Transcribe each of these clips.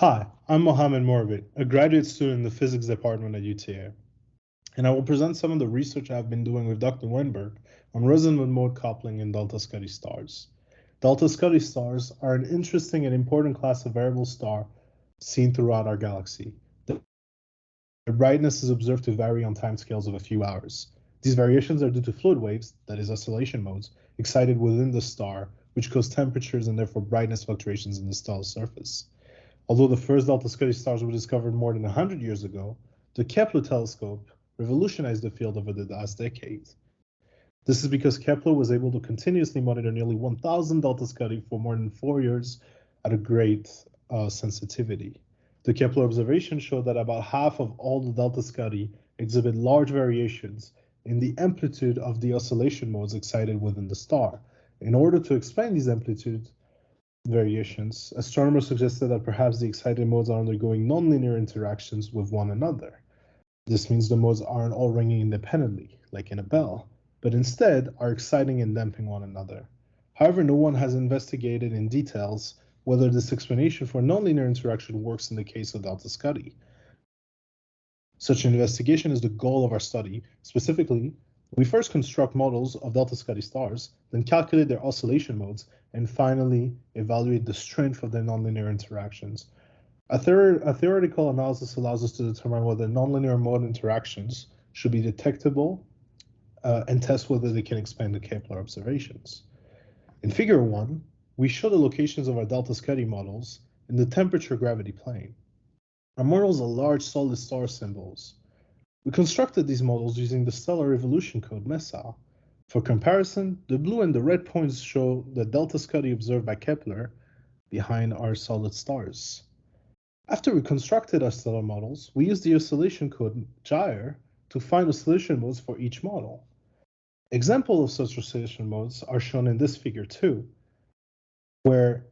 Hi, I'm Mohammed Mourabit, a graduate student in the physics department at UTA, and I will present some of the research I've been doing with Dr. Weinberg on resonant mode coupling in delta Scuti stars. Delta Scuti stars are an interesting and important class of variable star seen throughout our galaxy. Their brightness is observed to vary on timescales of a few hours. These variations are due to fluid waves, that is oscillation modes, excited within the star, which cause temperatures and therefore brightness fluctuations in the stellar surface. Although the first delta Scuti stars were discovered more than 100 years ago, the Kepler telescope revolutionized the field over the last decade. This is because Kepler was able to continuously monitor nearly 1,000 delta Scuti for more than 4 years at a great sensitivity. The Kepler observation showed that about half of all the delta Scuti exhibit large variations in the amplitude of the oscillation modes excited within the star. In order to explain these amplitude variations, astronomers suggested that perhaps the excited modes are undergoing nonlinear interactions with one another. This means the modes aren't all ringing independently, like in a bell, but instead are exciting and damping one another. However, no one has investigated in details whether this explanation for nonlinear interaction works in the case of delta Scuti. Such an investigation is the goal of our study. Specifically, we first construct models of delta Scuti stars, then calculate their oscillation modes, and finally evaluate the strength of their nonlinear interactions. A theoretical analysis allows us to determine whether nonlinear mode interactions should be detectable and test whether they can explain the Kepler observations. In Figure 1, we show the locations of our delta Scuti models in the temperature-gravity plane. Our models are large solid star symbols. We constructed these models using the stellar evolution code MESA. For comparison, the blue and the red points show the delta Scuti observed by Kepler behind our solid stars. After we constructed our stellar models, we used the oscillation code gyre to find oscillation modes for each model. Examples of such oscillation modes are shown in this figure 2, where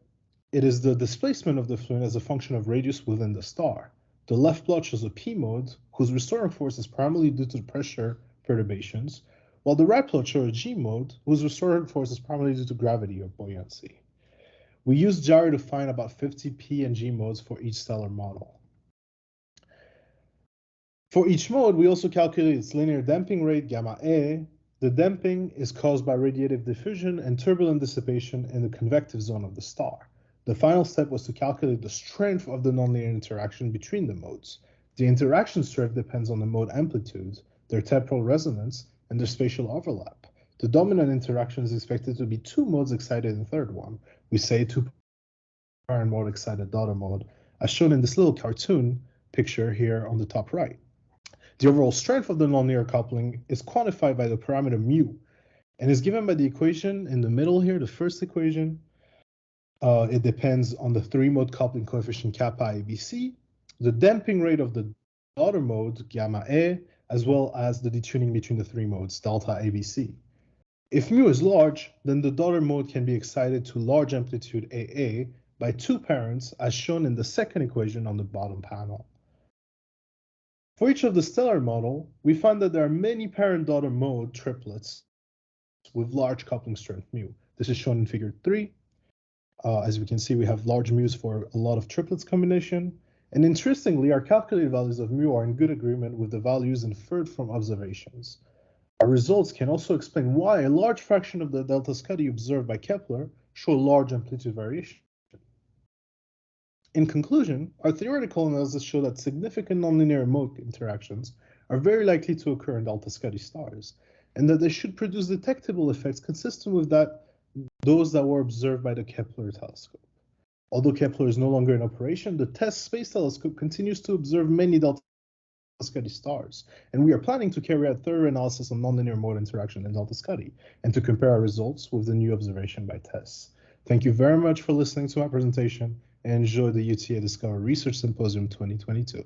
it is the displacement of the fluid as a function of radius within the star. The left plot shows a P mode, whose restoring force is primarily due to pressure perturbations, while the right plot shows a G mode, whose restoring force is primarily due to gravity or buoyancy. We used gyre to find about 50 P and G modes for each stellar model. For each mode, we also calculate its linear damping rate, gamma A. The damping is caused by radiative diffusion and turbulent dissipation in the convective zone of the star. The final step was to calculate the strength of the nonlinear interaction between the modes. The interaction strength depends on the mode amplitude, their temporal resonance, and their spatial overlap. The dominant interaction is expected to be two modes excited in third one. We say two parent mode excited daughter mode, as shown in this little cartoon picture here on the top right. The overall strength of the nonlinear coupling is quantified by the parameter mu and is given by the equation in the middle here, the first equation. It depends on the three-mode coupling coefficient kappa ABC, the damping rate of the daughter mode, gamma A, as well as the detuning between the three modes, delta ABC. If mu is large, then the daughter mode can be excited to large amplitude AA by two parents, as shown in the second equation on the bottom panel. For each of the stellar model, we find that there are many parent-daughter mode triplets with large coupling strength mu. This is shown in figure 3. As we can see, we have large mu's for a lot of triplets combination. And interestingly, our calculated values of mu are in good agreement with the values inferred from observations. Our results can also explain why a large fraction of the delta Scuti observed by Kepler show large amplitude variation. In conclusion, our theoretical analysis showed that significant nonlinear mode interactions are very likely to occur in delta Scuti stars, and that they should produce detectable effects consistent with those that were observed by the Kepler telescope. Although Kepler is no longer in operation, the TESS space telescope continues to observe many delta Scuti stars, and we are planning to carry out thorough analysis on nonlinear mode interaction in delta Scuti, and to compare our results with the new observation by TESS. Thank you very much for listening to my presentation, and enjoy the UTA Discover Research Symposium 2022.